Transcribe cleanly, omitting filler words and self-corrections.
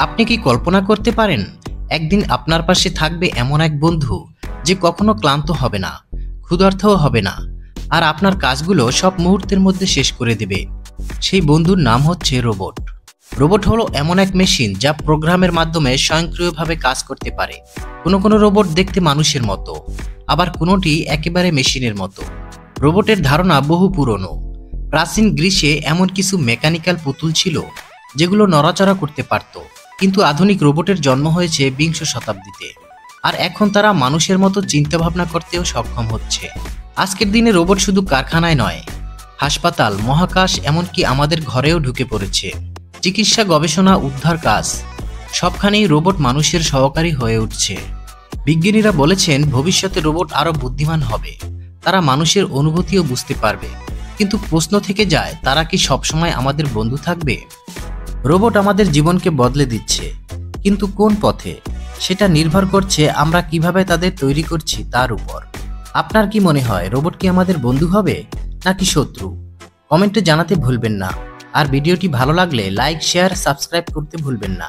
আপনি কি কল্পনা করতে পারেন একদিন আপনার পাশে থাকবে এমন এক বন্ধু যে কখনো ক্লান্ত হবে না, ক্ষুধার্তও হবে না, আর আপনার কাজগুলো সব মুহূর্তের মধ্যে শেষ করে দেবে। সেই বন্ধুর নাম হচ্ছে রোবট। রোবট হলো এমন এক মেশিন যা প্রোগ্রামের মাধ্যমে স্বয়ংক্রিয়ভাবে কাজ করতে পারে। কোনো রোবট দেখতে মানুষের মতো, আবার কোনোটি একেবারে মেশিনের মতো। রোবটের ধারণা বহু পুরনো। প্রাচীন গ্রীসে এমন কিছু মেকানিক্যাল পুতুল ছিল যেগুলো নড়াচড়া করতে পারত, কিন্তু আধুনিক রোবটের জন্ম হয়েছে বিংশ শতাব্দীতে, আর এখন তারা মানুষের মতো চিন্তাভাবনা করতেও সক্ষম হচ্ছে। আজকের দিনে রোবট শুধু কারখানায় নয়, হাসপাতাল, মহাকাশ, এমনকি আমাদের ঘরেও ঢুকে পড়েছে। চিকিৎসা, গবেষণা, উদ্ধার কাজ সবখানেই রোবট মানুষের সহকারী হয়ে উঠছে। বিজ্ঞানীরা বলেছেন ভবিষ্যতে রোবট আরও বুদ্ধিমান হবে, তারা মানুষের অনুভূতিও বুঝতে পারবে। কিন্তু প্রশ্ন থেকে যায়, তারা কি সবসময় আমাদের বন্ধু থাকবে? রোবট আমাদের জীবনকে বদলে দিচ্ছে, কিন্তু কোন পথে সেটা নির্ভর করছে আমরা কিভাবে তাদের তৈরি করছি তার উপর। আপনার কি মনে হয়, রোবট কি আমাদের বন্ধু হবে নাকি শত্রু? কমেন্টে জানাতে ভুলবেন না। আর ভিডিওটি ভালো লাগলে লাইক, শেয়ার, সাবস্ক্রাইব করতে ভুলবেন না।